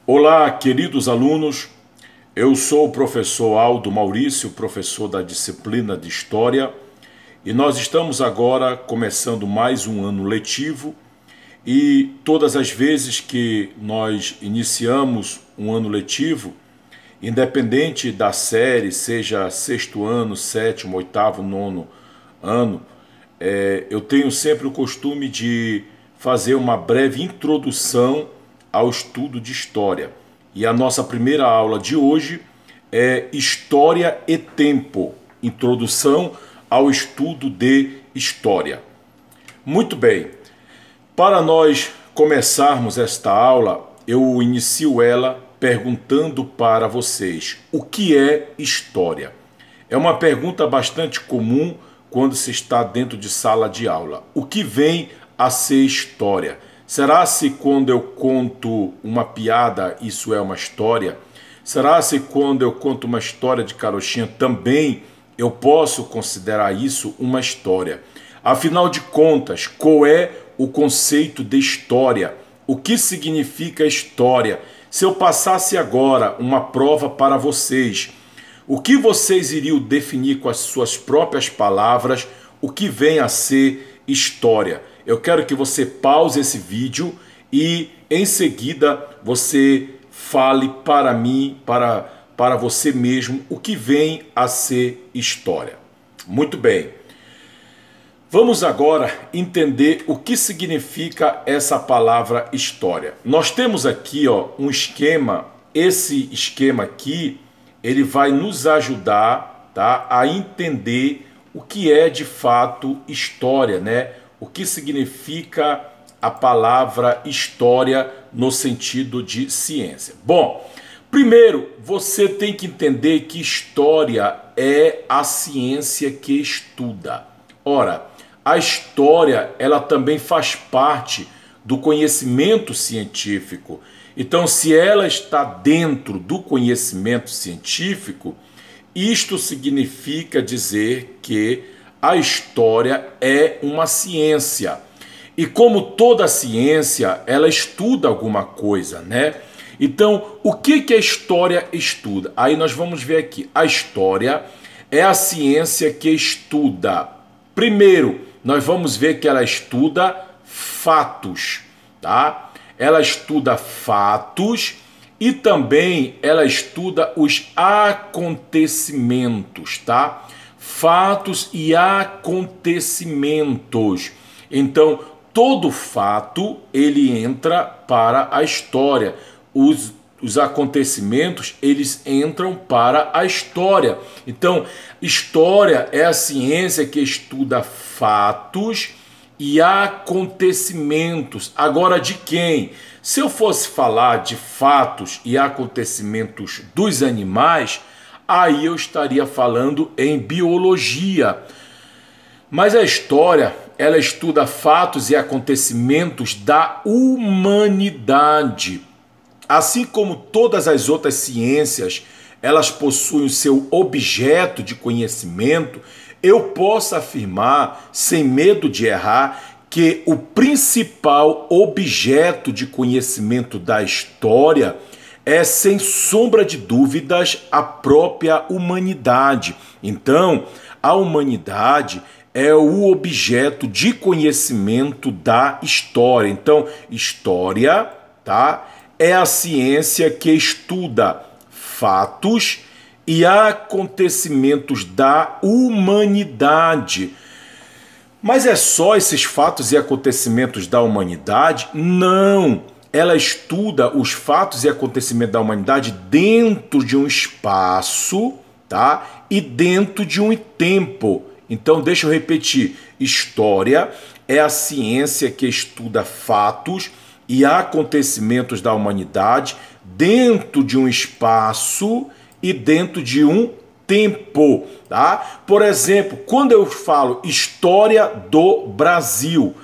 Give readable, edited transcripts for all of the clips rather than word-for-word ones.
Olá, queridos alunos. Eu sou o professor Aldo Maurício, professor da disciplina de História, e nós estamos agora começando mais um ano letivo, e todas as vezes que nós iniciamos um ano letivo, independente da série, seja sexto ano, sétimo, oitavo, nono ano, eu tenho sempre o costume de fazer uma breve introdução ao estudo de História. E a nossa primeira aula de hoje é História e Tempo, introdução ao estudo de História. Muito bem, para nós começarmos esta aula, eu inicio ela perguntando para vocês: o que é História? É uma pergunta bastante comum quando se está dentro de sala de aula. O que vem a ser história? Será se quando eu conto uma piada isso é uma história? Será se quando eu conto uma história de carochinha também eu posso considerar isso uma história? Afinal de contas, qual é o conceito de história? O que significa história? Se eu passasse agora uma prova para vocês, o que vocês iriam definir com as suas próprias palavras o que vem a ser história? Eu quero que você pause esse vídeo e em seguida você fale para mim, para você mesmo, o que vem a ser história. Muito bem. Vamos agora entender o que significa essa palavra história. Nós temos aqui um esquema. Esse esquema aqui, ele vai nos ajudar, tá, a entender o que é de fato história, né? O que significa a palavra história no sentido de ciência. Bom, primeiro você tem que entender que história é a ciência que estuda. Ora, a história ela também faz parte do conhecimento científico. Então, se ela está dentro do conhecimento científico, isto significa dizer que a história é uma ciência. E como toda ciência, ela estuda alguma coisa, né? Então, o que a história estuda? Aí nós vamos ver aqui. A história é a ciência que estuda. Primeiro, nós vamos ver que ela estuda fatos, tá? Ela estuda fatos e também ela estuda os acontecimentos, tá? Fatos e acontecimentos. Então, todo fato, ele entra para a história. Os acontecimentos, eles entram para a história. Então, história é a ciência que estuda fatos e acontecimentos. Agora, de quem? Se eu fosse falar de fatos e acontecimentos dos animais, aí eu estaria falando em biologia. Mas a história, ela estuda fatos e acontecimentos da humanidade. Assim como todas as outras ciências, elas possuem o seu objeto de conhecimento, eu posso afirmar, sem medo de errar, que o principal objeto de conhecimento da história é, sem sombra de dúvidas, a própria humanidade. Então, a humanidade é o objeto de conhecimento da história. Então, história, tá, é a ciência que estuda fatos e acontecimentos da humanidade. Mas é só esses fatos e acontecimentos da humanidade? Não! Ela estuda os fatos e acontecimentos da humanidade dentro de um espaço, tá? E dentro de um tempo. Então, deixa eu repetir. História é a ciência que estuda fatos e acontecimentos da humanidade dentro de um espaço e dentro de um tempo, tá? Por exemplo, quando eu falo história do Brasil,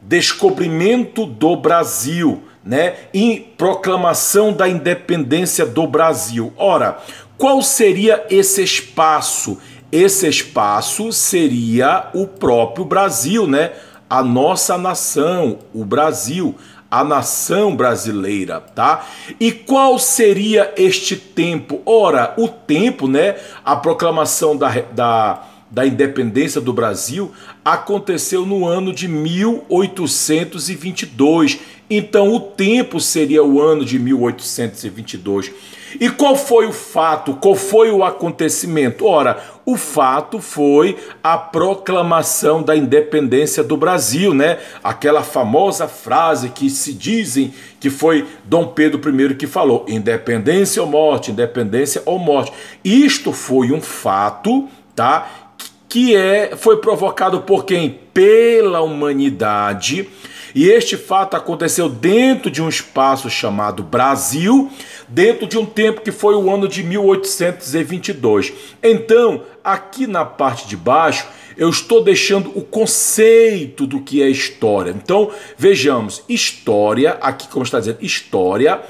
descobrimento do Brasil, né? E proclamação da independência do Brasil. Ora, qual seria esse espaço? Esse espaço seria o próprio Brasil, né? A nossa nação, o Brasil. a nação brasileira, tá? E qual seria este tempo? Ora, o tempo, né, a proclamação da independência do Brasil aconteceu no ano de 1822. Então, o tempo seria o ano de 1822. E qual foi o fato? Qual foi o acontecimento? Ora, o fato foi a proclamação da independência do Brasil, né? Aquela famosa frase que se dizem que foi Dom Pedro I que falou: independência ou morte, independência ou morte. Isto foi um fato, tá? Foi provocado por quem? Pela humanidade. E este fato aconteceu dentro de um espaço chamado Brasil, dentro de um tempo que foi o ano de 1822. Então, aqui na parte de baixo, eu estou deixando o conceito do que é história. Então, vejamos, história, aqui como está dizendo, história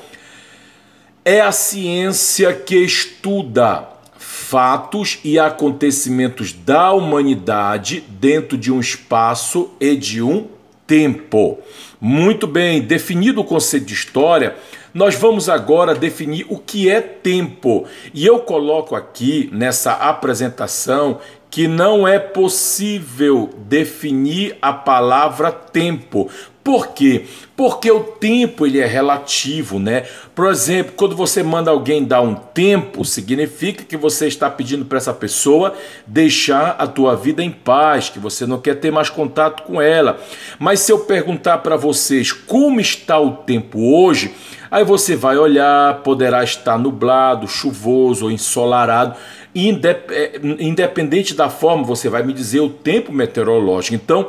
é a ciência que estuda fatos e acontecimentos da humanidade dentro de um espaço e de um tempo. Muito bem, definido o conceito de história, nós vamos agora definir o que é tempo. E eu coloco aqui nessa apresentação que não é possível definir a palavra tempo. Por quê? Porque o tempo ele é relativo, né? Por exemplo, quando você manda alguém dar um tempo, significa que você está pedindo para essa pessoa deixar a tua vida em paz, que você não quer ter mais contato com ela. Mas se eu perguntar para vocês como está o tempo hoje, aí você vai olhar, poderá estar nublado, chuvoso ou ensolarado. Independente da forma, você vai me dizer o tempo meteorológico. Então,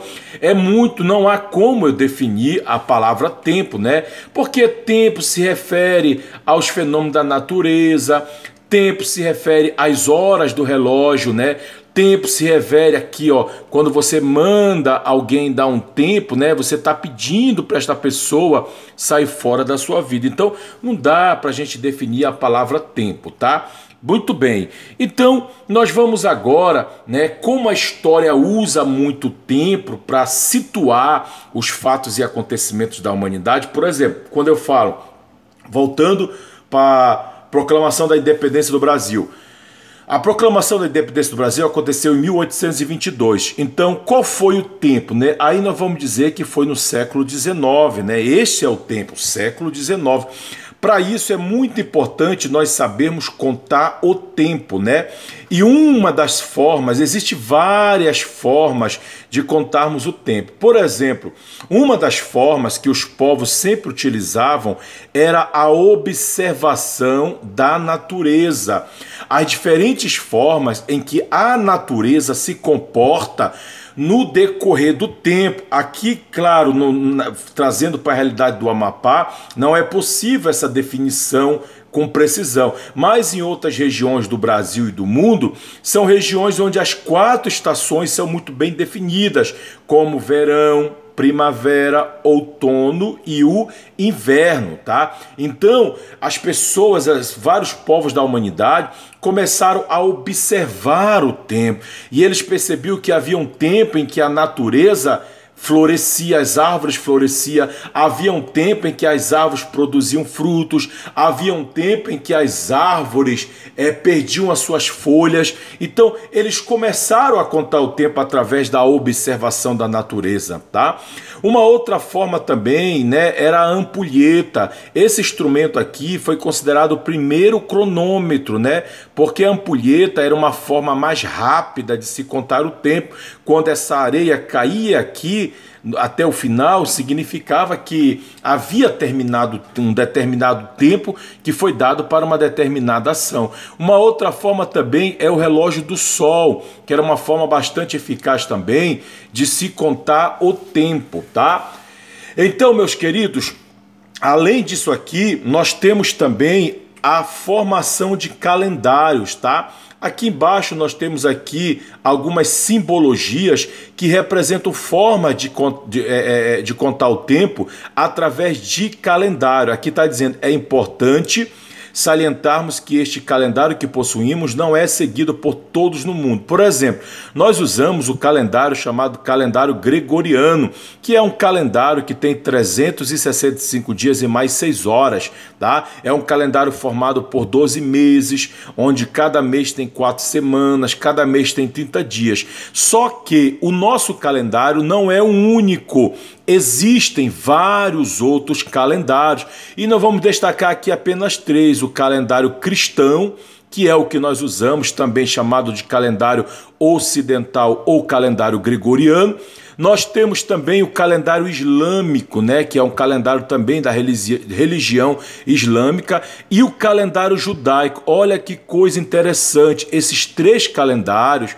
não há como eu definir a palavra tempo, né? Porque tempo se refere aos fenômenos da natureza, tempo se refere às horas do relógio, né? Tempo se refere aqui, ó, quando você manda alguém dar um tempo, né? Você está pedindo para esta pessoa sair fora da sua vida. Então, não dá para a gente definir a palavra tempo, tá? Muito bem, então nós vamos agora, né, como a história usa muito tempo para situar os fatos e acontecimentos da humanidade. Por exemplo, quando eu falo, voltando para a proclamação da independência do Brasil, a proclamação da independência do Brasil aconteceu em 1822. Então, qual foi o tempo, né? Aí nós vamos dizer que foi no século XIX, né? Este é o tempo, século XIX. Para isso é muito importante nós sabermos contar o tempo, né? E uma das formas, existem várias formas de contarmos o tempo. Por exemplo, uma das formas que os povos sempre utilizavam era a observação da natureza. As diferentes formas em que a natureza se comporta no decorrer do tempo. Aqui, claro, trazendo para a realidade do Amapá, não é possível essa definição com precisão, mas em outras regiões do Brasil e do mundo, são regiões onde as 4 estações são muito bem definidas, como verão, primavera, outono e o inverno, tá? Então, as pessoas, vários povos da humanidade começaram a observar o tempo e eles percebiam que havia um tempo em que a natureza florescia, as árvores floresciam, havia um tempo em que as árvores produziam frutos, havia um tempo em que as árvores perdiam as suas folhas. Então, eles começaram a contar o tempo através da observação da natureza, tá? Uma outra forma também, né, era a ampulheta. Esse instrumento aqui foi considerado o primeiro cronômetro, né? Porque a ampulheta era uma forma mais rápida de se contar o tempo. Quando essa areia caía aqui até o final, significava que havia terminado um determinado tempo que foi dado para uma determinada ação. Uma outra forma também é o relógio do sol, que era uma forma bastante eficaz também de se contar o tempo, tá? Então, meus queridos, além disso aqui, nós temos também a formação de calendários, tá? Aqui embaixo nós temos aqui algumas simbologias que representam forma de contar o tempo através de calendário. Aqui está dizendo, é importante salientarmos que este calendário que possuímos não é seguido por todos no mundo. Por exemplo, nós usamos o calendário chamado calendário gregoriano, que é um calendário que tem 365 dias e mais 6 horas, tá? É um calendário formado por 12 meses, onde cada mês tem 4 semanas, cada mês tem 30 dias. Só que o nosso calendário não é um único. Existem vários outros calendários e nós vamos destacar aqui apenas 3. O calendário cristão, que é o que nós usamos, também chamado de calendário ocidental ou calendário gregoriano. Nós temos também o calendário islâmico, né, que é um calendário também da religião islâmica, e o calendário judaico. Olha que coisa interessante, esses 3 calendários,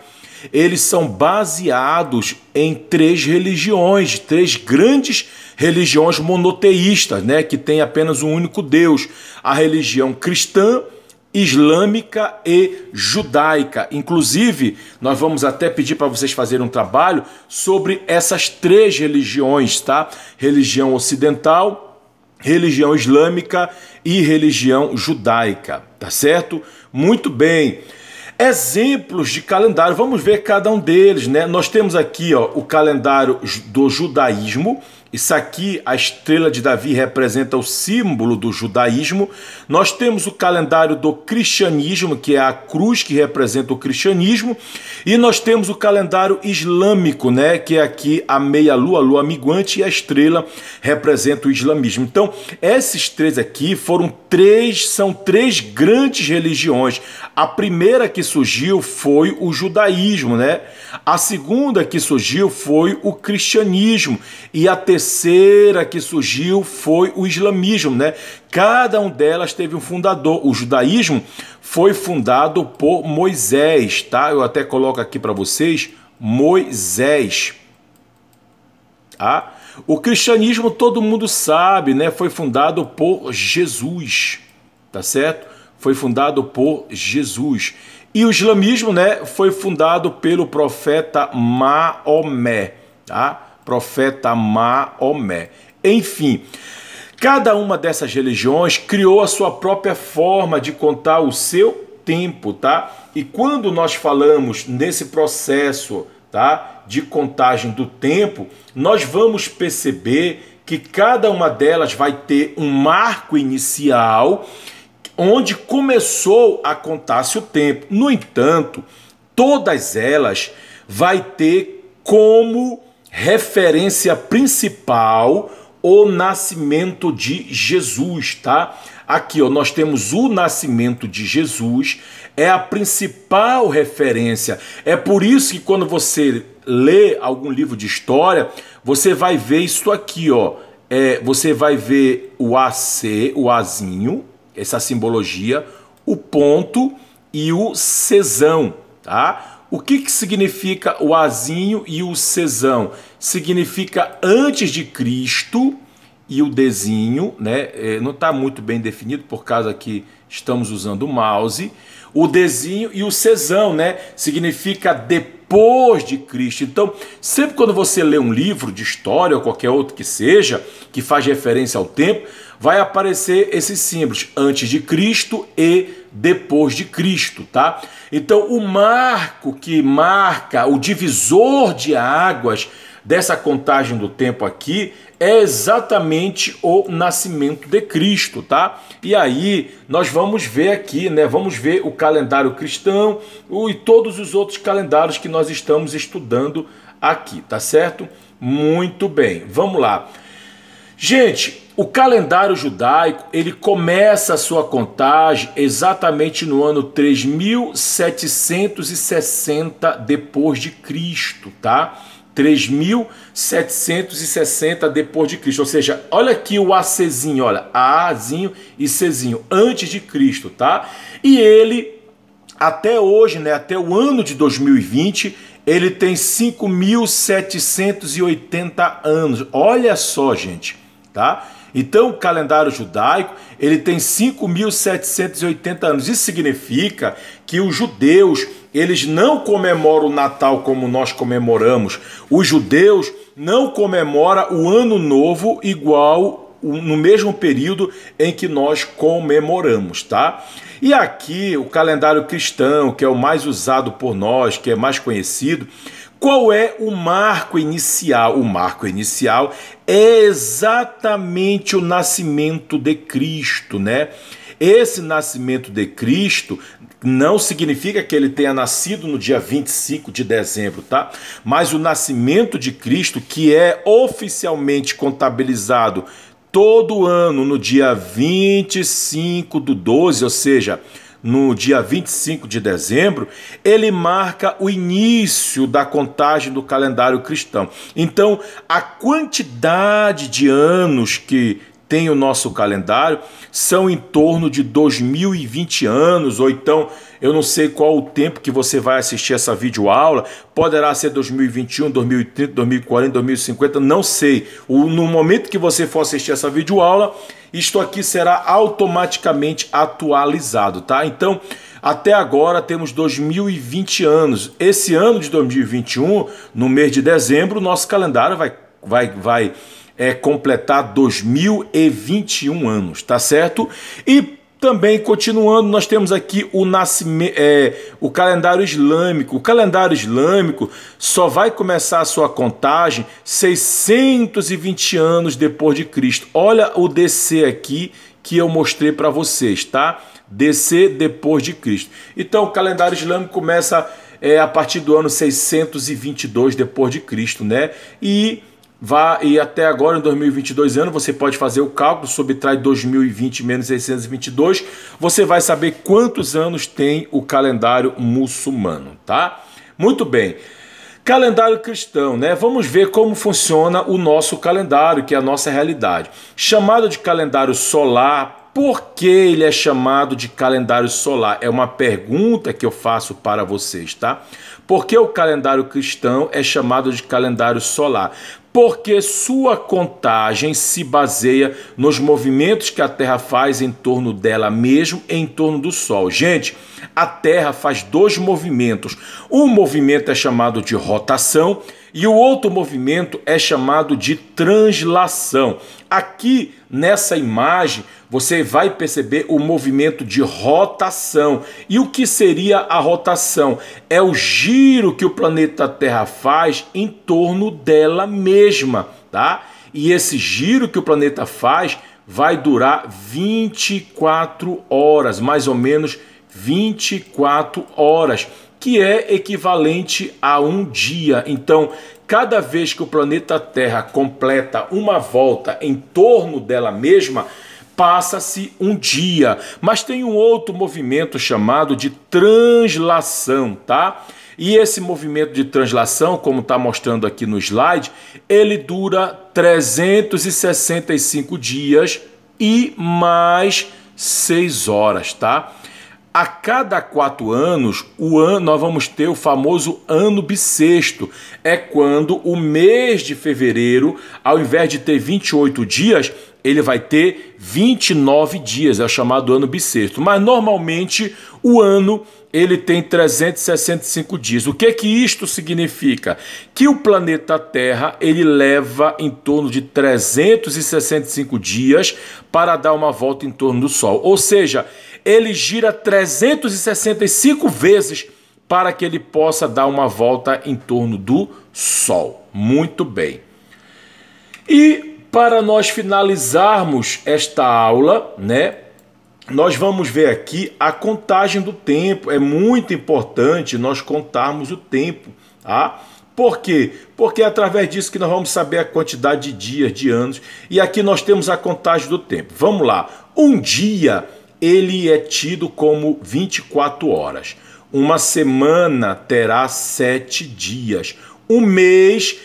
eles são baseados em 3 religiões, 3 grandes religiões monoteístas, né, que tem apenas um único Deus: a religião cristã, islâmica e judaica. Inclusive, nós vamos até pedir para vocês fazerem um trabalho sobre essas 3 religiões, tá? Religião ocidental, religião islâmica e religião judaica, tá certo? Muito bem. Exemplos de calendário, vamos ver cada um deles, né? Nós temos aqui, ó, o calendário do judaísmo. Isso aqui, a estrela de Davi, representa o símbolo do judaísmo. Nós temos o calendário do cristianismo, que é a cruz que representa o cristianismo. E nós temos o calendário islâmico, né, que é aqui a meia-lua, a lua minguante, e a estrela representa o islamismo. Então, esses 3 aqui são 3 grandes religiões. A primeira que surgiu foi o judaísmo, né? A segunda que surgiu foi o cristianismo. E a terceira que surgiu foi o islamismo, né? Cada uma delas teve um fundador. O judaísmo foi fundado por Moisés, tá? Eu até coloco aqui para vocês, Moisés. Tá? O cristianismo todo mundo sabe, né? Foi fundado por Jesus, tá certo? Foi fundado por Jesus. E o islamismo, né, foi fundado pelo profeta Maomé, tá? Profeta Maomé. Enfim, cada uma dessas religiões criou a sua própria forma de contar o seu tempo, tá? E quando nós falamos nesse processo, tá, de contagem do tempo, nós vamos perceber que cada uma delas vai ter um marco inicial onde começou a contar-se o tempo. No entanto, todas elas vai ter como referência principal o nascimento de Jesus, tá? Aqui, ó, nós temos o nascimento de Jesus, é a principal referência. É por isso que quando você lê algum livro de história, você vai ver isso aqui, ó. Você vai ver o AC, o Azinho, essa simbologia, o ponto e o cesão, tá? O que significa o Azinho e o cesão? Significa antes de Cristo, e o Dzinho, né? Não está muito bem definido por causa que estamos usando o mouse. O Dzinho e o cesão, né? Significa depois de Cristo. Então, sempre quando você lê um livro de história ou qualquer outro que seja, que faz referência ao tempo, vai aparecer esses símbolos, antes de Cristo e depois de Cristo, tá? Então, o marco que marca, o divisor de águas dessa contagem do tempo aqui é exatamente o nascimento de Cristo, tá? E aí nós vamos ver aqui, né? Vamos ver o calendário cristão e todos os outros calendários que nós estamos estudando aqui, tá certo? Muito bem, vamos lá. Gente, o calendário judaico, ele começa a sua contagem exatamente no ano 3760 depois de Cristo, tá? 3760 depois de Cristo, ou seja, olha aqui o ACzinho, olha, Azinho e Czinho, antes de Cristo, tá? E ele, até hoje, né, até o ano de 2020, ele tem 5.780 anos, olha só, gente, tá? Então, o calendário judaico, ele tem 5.780 anos. Isso significa que os judeus, eles não comemoram o Natal como nós comemoramos. Os judeus não comemoram o Ano Novo igual no mesmo período em que nós comemoramos, tá? E aqui o calendário cristão, que é o mais usado por nós, que é mais conhecido, qual é o marco inicial? O marco inicial é exatamente o nascimento de Cristo, né? Esse nascimento de Cristo não significa que ele tenha nascido no dia 25 de dezembro, tá? Mas o nascimento de Cristo, que é oficialmente contabilizado todo ano no dia 25 do 12, ou seja, no dia 25 de dezembro, ele marca o início da contagem do calendário cristão. Então, a quantidade de anos que tem o nosso calendário são em torno de 2020 anos, ou então eu não sei qual o tempo que você vai assistir essa videoaula, poderá ser 2021, 2030, 2040, 2050, não sei. No momento que você for assistir essa videoaula, isto aqui será automaticamente atualizado, tá? Então, até agora temos 2020 anos. Esse ano de 2021, no mês de dezembro, o nosso calendário vai completar 2021 anos, tá certo? E também, continuando, nós temos aqui o calendário islâmico. O calendário islâmico só vai começar a sua contagem 620 anos depois de Cristo. Olha o DC aqui que eu mostrei para vocês, tá? DC depois de Cristo. Então, o calendário islâmico começa a partir do ano 622 depois de Cristo, né? E até agora, em 2022 anos, você pode fazer o cálculo, subtrai 2020 menos 622, você vai saber quantos anos tem o calendário muçulmano, tá? Muito bem. Calendário cristão, né? Vamos ver como funciona o nosso calendário, que é a nossa realidade. Chamado de calendário solar, por que ele é chamado de calendário solar? É uma pergunta que eu faço para vocês, tá? Por que o calendário cristão é chamado de calendário solar? Porque sua contagem se baseia nos movimentos que a Terra faz em torno dela mesmo, em torno do Sol. Gente, a Terra faz dois movimentos. Um movimento é chamado de rotação e o outro movimento é chamado de translação. Aqui nessa imagem você vai perceber o movimento de rotação. E o que seria a rotação? É o giro que o planeta Terra faz em torno dela mesma, tá? E esse giro que o planeta faz vai durar 24 horas, mais ou menos 24 horas, que é equivalente a um dia. Então, cada vez que o planeta Terra completa uma volta em torno dela mesma, passa-se um dia. Mas tem um outro movimento chamado de translação, tá? E esse movimento de translação, como está mostrando aqui no slide, ele dura 365 dias e mais 6 horas, tá? A cada 4 anos, nós vamos ter o famoso ano bissexto. É quando o mês de fevereiro, ao invés de ter 28 dias, ele vai ter 29 dias, é o chamado ano bissexto. Mas normalmente o ano ele tem 365 dias. O que isto significa? Que o planeta Terra ele leva em torno de 365 dias para dar uma volta em torno do Sol. Ou seja, ele gira 365 vezes para que ele possa dar uma volta em torno do Sol. Muito bem. E para nós finalizarmos esta aula, né, nós vamos ver aqui a contagem do tempo. É muito importante nós contarmos o tempo, tá? Por quê? Porque é através disso que nós vamos saber a quantidade de dias, de anos. E aqui nós temos a contagem do tempo. Vamos lá. Um dia, ele é tido como 24 horas. Uma semana terá 7 dias. Um mês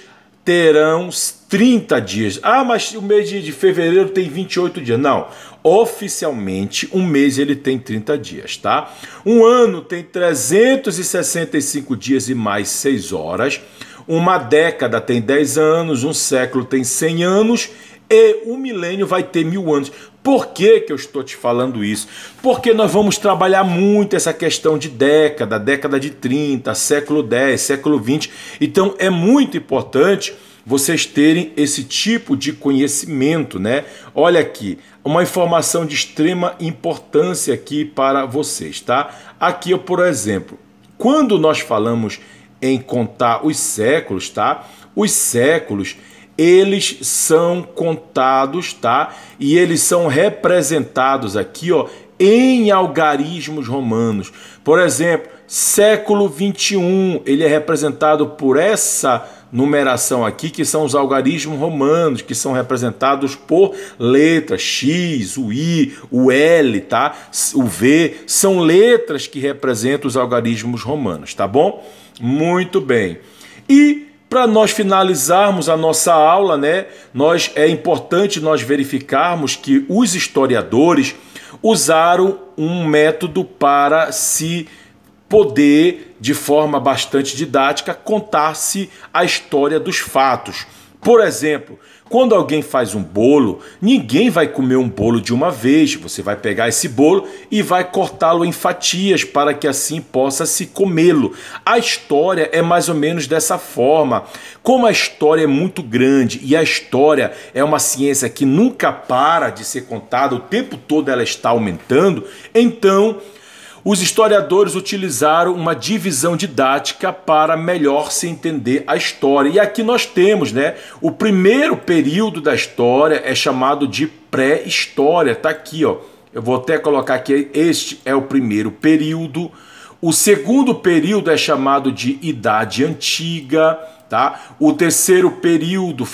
terão 30 dias. Ah, mas o mês de fevereiro tem 28 dias. Não. Oficialmente, um mês ele tem 30 dias, tá? Um ano tem 365 dias e mais 6 horas. Uma década tem 10 anos. Um século tem 100 anos. E um milênio vai ter 1000 anos. Por que eu estou te falando isso? Porque nós vamos trabalhar muito essa questão de década de 30, século 10, século 20. Então é muito importante vocês terem esse tipo de conhecimento, né? Olha aqui, uma informação de extrema importância aqui para vocês, tá? Aqui, por exemplo, quando nós falamos em contar os séculos, tá? Os séculos, eles são contados, tá? E eles são representados aqui, ó, em algarismos romanos. Por exemplo, século 21, ele é representado por essa numeração aqui, que são os algarismos romanos, que são representados por letras, X, o I, o L, tá? O V, são letras que representam os algarismos romanos, tá bom? Muito bem. E para nós finalizarmos a nossa aula, né, é importante nós verificarmos que os historiadores usaram um método para se poder, de forma bastante didática, contar-se a história dos fatos. Por exemplo, quando alguém faz um bolo, ninguém vai comer um bolo de uma vez. Você vai pegar esse bolo e vai cortá-lo em fatias para que assim possa se comê-lo. A história é mais ou menos dessa forma. Como a história é muito grande e a história é uma ciência que nunca para de ser contada, o tempo todo ela está aumentando, então os historiadores utilizaram uma divisão didática para melhor se entender a história. E aqui nós temos, né, o primeiro período da história é chamado de pré-história. Tá aqui, ó. Eu vou até colocar aqui, este é o primeiro período. O segundo período é chamado de Idade Antiga, tá? O terceiro período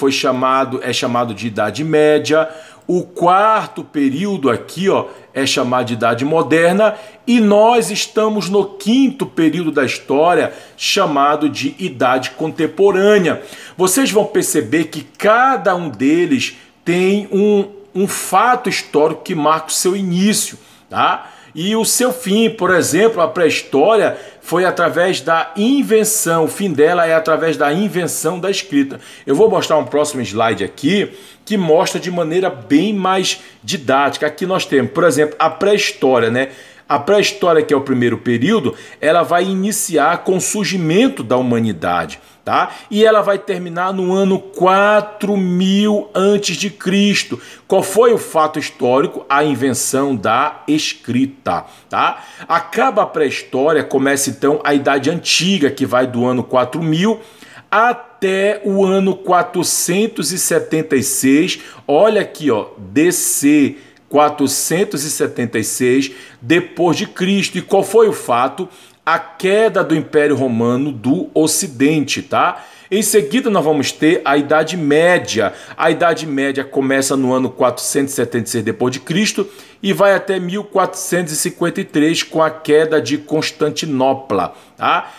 é chamado de Idade Média. O quarto período aqui, ó, é chamado de Idade Moderna, e nós estamos no quinto período da história, chamado de Idade Contemporânea. Vocês vão perceber que cada um deles tem um fato histórico que marca o seu início, tá? E o seu fim. Por exemplo, a pré-história foi através da invenção, o fim dela é através da invenção da escrita. Eu vou mostrar um próximo slide aqui, que mostra de maneira bem mais didática. Aqui nós temos, por exemplo, a pré-história, né? A pré-história, que é o primeiro período, ela vai iniciar com o surgimento da humanidade, tá? E ela vai terminar no ano 4000 a.C. Qual foi o fato histórico? A invenção da escrita, tá? Acaba a pré-história, começa então a Idade Antiga, que vai do ano 4000 até o ano 476. Olha aqui, ó, DC 476 depois de Cristo. E qual foi o fato? A queda do Império Romano do Ocidente, tá? Em seguida nós vamos ter a Idade Média. A Idade Média começa no ano 476 depois de Cristo e vai até 1453 com a queda de Constantinopla, tá?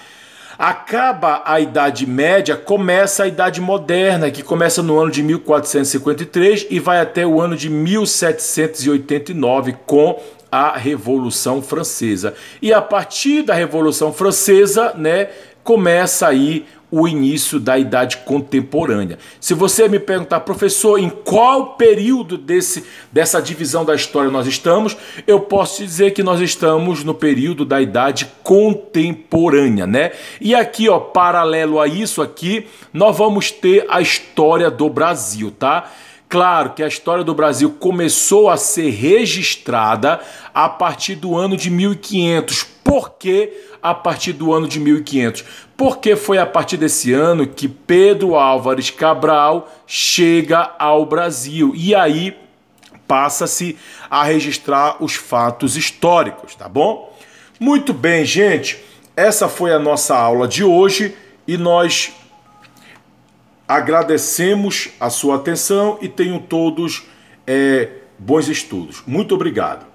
Acaba a Idade Média, começa a Idade Moderna, que começa no ano de 1453 e vai até o ano de 1789 com a Revolução Francesa. E a partir da Revolução Francesa, né, começa aí o início da Idade Contemporânea. Se você me perguntar, professor, em qual período dessa divisão da história nós estamos, eu posso te dizer que nós estamos no período da Idade Contemporânea, né? E aqui, ó, paralelo a isso aqui, nós vamos ter a história do Brasil, tá? Claro que a história do Brasil começou a ser registrada a partir do ano de 1500. Por que a partir do ano de 1500? Porque foi a partir desse ano que Pedro Álvares Cabral chega ao Brasil. E aí passa-se a registrar os fatos históricos, tá bom? Muito bem, gente. Essa foi a nossa aula de hoje e nós agradecemos a sua atenção e tenham todos bons estudos. Muito obrigado.